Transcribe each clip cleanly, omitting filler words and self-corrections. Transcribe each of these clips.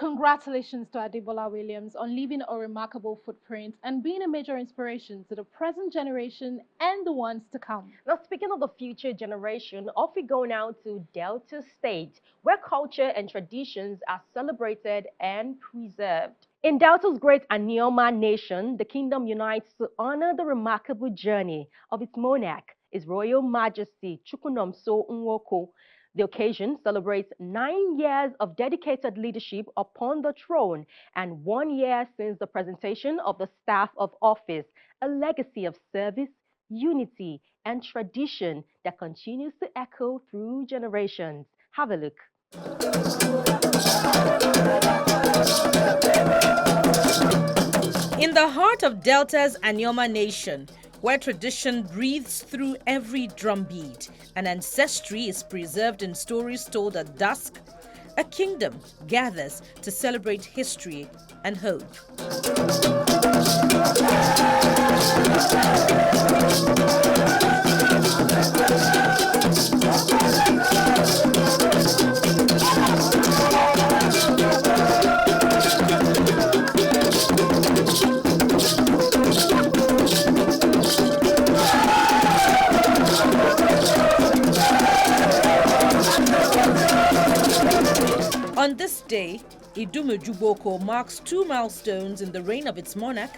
Congratulations to Adebola Williams on leaving a remarkable footprint and being a major inspiration to the present generation and the ones to come. Now, speaking of the future generation, off we go now to Delta State, where culture and traditions are celebrated and preserved. In Delta's great Anioma nation, the kingdom unites to honor the remarkable journey of its monarch, His Royal Majesty Chukwunonso Nwoko. The occasion celebrates 9 years of dedicated leadership upon the throne and 1 year since the presentation of the staff of office, a legacy of service, unity, and tradition that continues to echo through generations. Have a look. In the heart of Delta's Anioma nation, where tradition breathes through every drumbeat and ancestry is preserved in stories told at dusk, a kingdom gathers to celebrate history and hope. On this day, Idumujuboko marks 2 milestones in the reign of its monarch,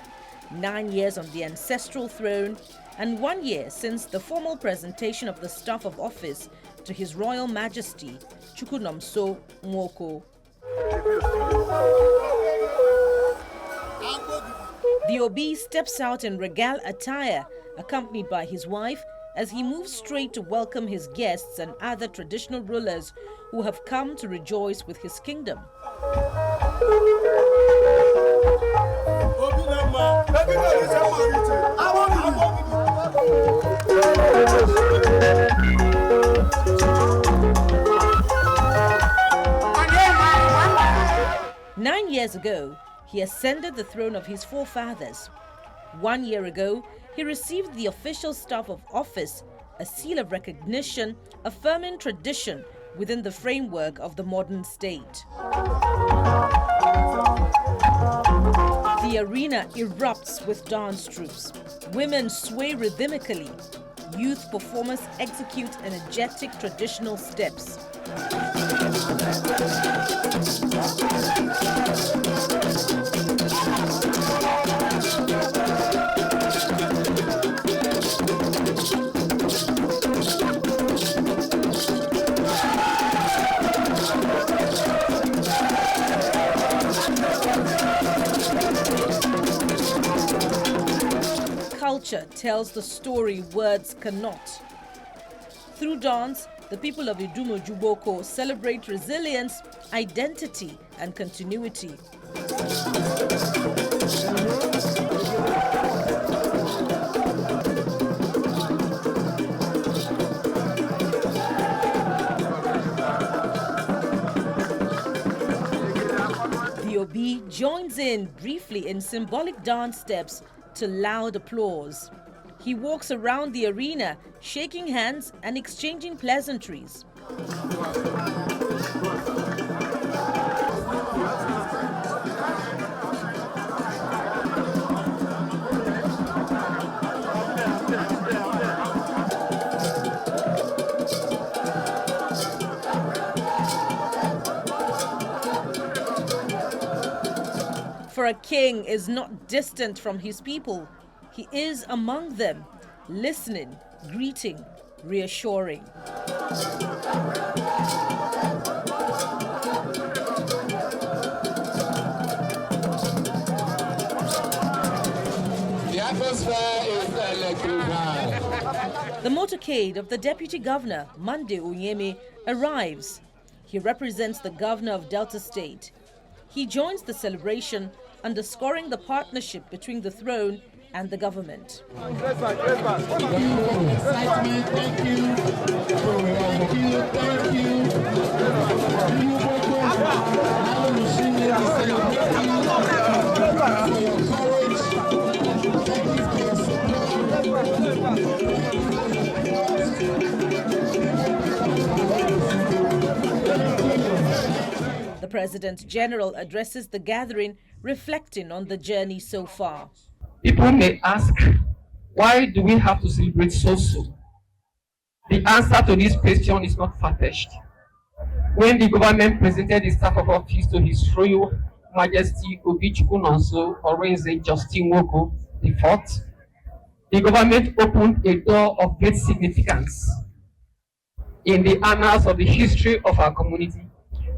9 years on the ancestral throne, and 1 year since the formal presentation of the staff of office to His Royal Majesty, Chukwunonso Nwoko. The Obi steps out in regal attire, accompanied by his wife, as he moves straight to welcome his guests and other traditional rulers who have come to rejoice with his kingdom. 9 years ago, he ascended the throne of his forefathers. 1 year ago, he received the official staff of office, a seal of recognition affirming tradition within the framework of the modern state. The arena erupts with dance troupes. Women sway rhythmically. Youth performers execute energetic traditional steps. Culture tells the story words cannot. Through dance, the people of Idumujuboko celebrate resilience, identity, and continuity. The Obi joins in briefly in symbolic dance steps to loud applause. He walks around the arena, shaking hands and exchanging pleasantries. For a king is not distant from his people. He is among them, listening, greeting, reassuring. The atmosphere is electrified. The motorcade of the Deputy Governor, Monday Onyeme, arrives. He represents the Governor of Delta State. He joins the celebration, underscoring the partnership between the throne and the government. Thank you. The President General addresses the gathering, reflecting on the journey so far. People may ask, why do we have to celebrate so soon? The answer to this question is not far-fetched. When the government presented the staff of office to His Royal Majesty Chukwunonso Orenze Justin Nwoko IV, the government opened a door of great significance in the annals of the history of our community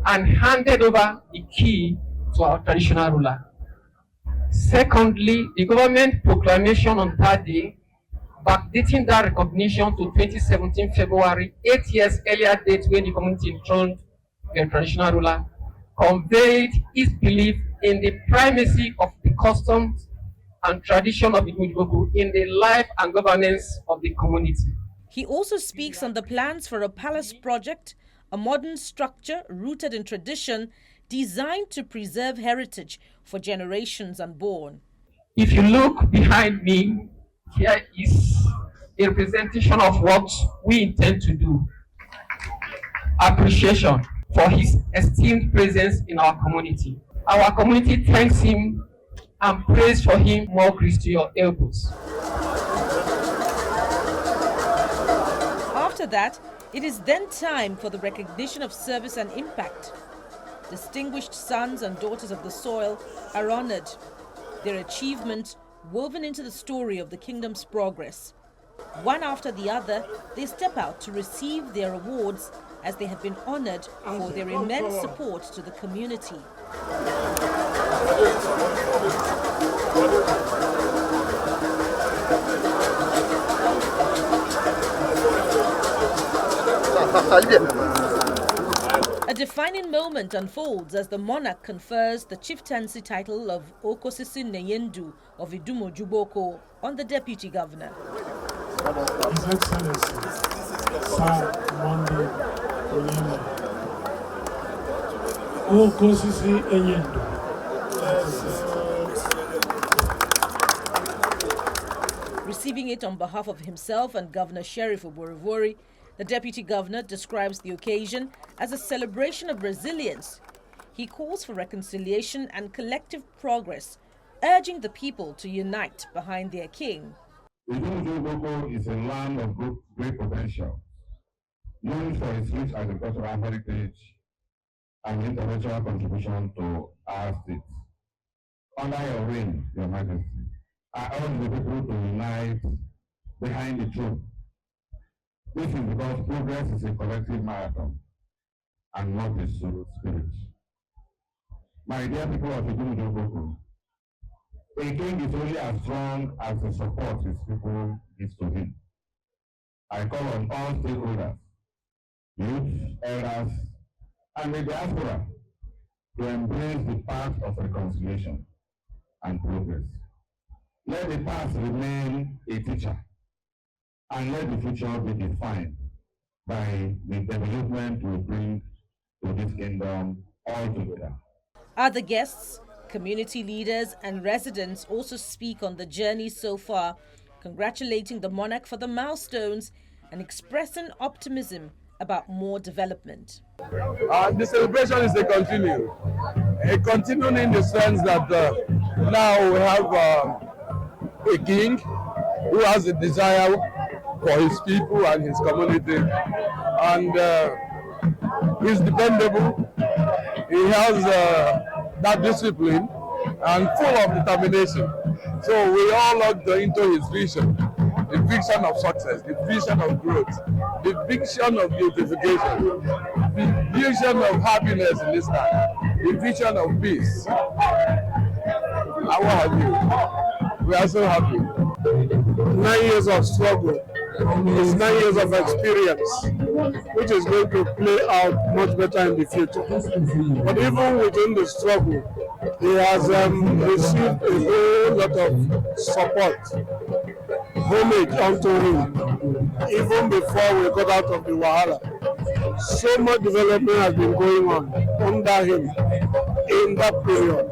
and handed over the key to our traditional ruler. Secondly, the government proclamation on that day, backdating that recognition to 2017 February, 8 years earlier date when the community enthroned the traditional ruler, conveyed its belief in the primacy of the customs and tradition of the Nwoko in the life and governance of the community. He also speaks on the plans for a palace project, a modern structure rooted in tradition designed to preserve heritage for generations unborn. If you look behind me, here is a representation of what we intend to do. Appreciation for his esteemed presence in our community. Our community thanks him and prays for him. More grace to your elbows. After that, it is then time for the recognition of service and impact. Distinguished sons and daughters of the soil are honored, their achievements woven into the story of the kingdom's progress. One after the other, they step out to receive their awards as they have been honored for their immense support to the community. A defining moment unfolds as the monarch confers the chieftaincy title of Okosisi Nyendu of Idumojuboko on the deputy governor. His Excellency, Sir Monday Onyema, Okosisi Nyendu. Receiving it on behalf of himself and Governor Sheriff Oborevori, the deputy governor describes the occasion as a celebration of resilience. He calls for reconciliation and collective progress, urging the people to unite behind their king. Idumojuboko is a land of great potential, known for its rich agricultural heritage and intellectual contribution to our state. Under your reign, Your Majesty, I urge the people to unite behind the truth. This is because progress is a collective marathon and not a solo spirit. My dear people of Idumojuboko, a king is only as strong as the support his people gives to him. I call on all stakeholders, youth, elders, and the diaspora to embrace the path of reconciliation and progress. Let the past remain a teacher, and let the future be defined by the development we bring to this kingdom altogether. Other guests, community leaders and residents also speak on the journey so far, congratulating the monarch for the milestones and expressing optimism about more development. The celebration is a continuing in the sense that now we have a king who has a desire for his people and his community, and he's dependable. He has that discipline and full of determination. So we all looked into his vision, the vision of success, the vision of growth, the vision of beautification, the vision of happiness in this time, the vision of peace. And what have you? We are so happy. 9 years of struggle is 9 years of experience, which is going to play out much better in the future. But even within the struggle, he has received a whole lot of support, homage unto him, even before we got out of the Wahala. So much development has been going on under him in that period.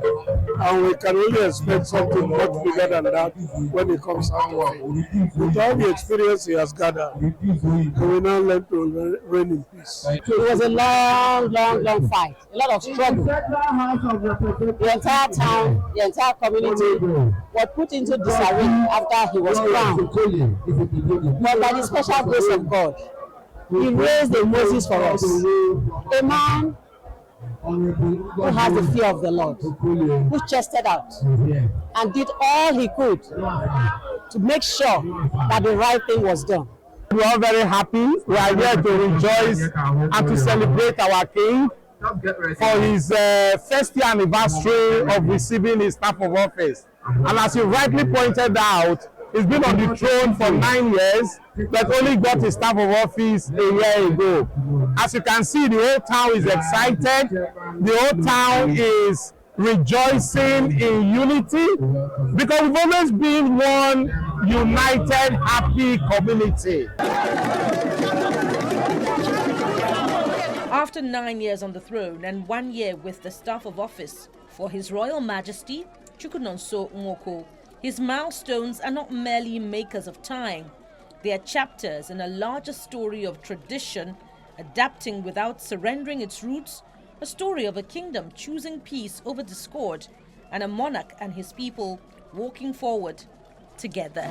and we can only expect something much bigger than that when it comes out of it. With all the experience he has gathered, he will now learn to reign in peace. It was a long fight, a lot of struggle. The entire town, the entire community was put into disarray after he was crowned. But by the special grace of God, he raised a Moses for us, a man who has the fear of the Lord, who chested out and did all he could to make sure that the right thing was done. We are very happy. We are here to rejoice and to celebrate our King for his first year anniversary of receiving his staff of office. And as you rightly pointed out, he's been on the throne for 9 years, but only got his staff of office a year ago. As you can see, the whole town is excited. The whole town is rejoicing in unity because we've always been one united, happy community. After 9 years on the throne and 1 year with the staff of office for His Royal Majesty Chukwunonso Nwoko, his milestones are not merely makers of time. They are chapters in a larger story of tradition, adapting without surrendering its roots, a story of a kingdom choosing peace over discord, and a monarch and his people walking forward together.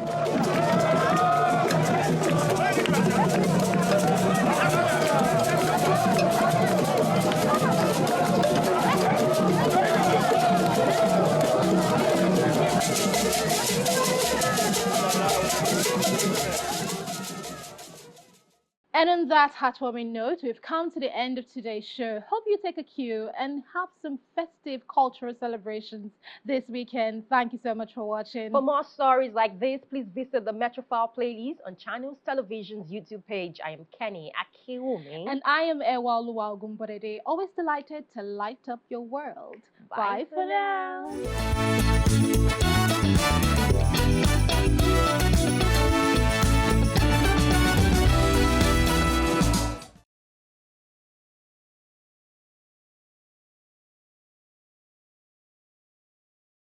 And on that heartwarming note, we've come to the end of today's show. Hope you take a cue and have some festive cultural celebrations this weekend. Thank you so much for watching. For more stories like this, please visit the Metrofile playlist on Channels Television's YouTube page. I am Kenny Akiwumi. And I am Ewa Luwagumborede. Always delighted to light up your world. Bye for now.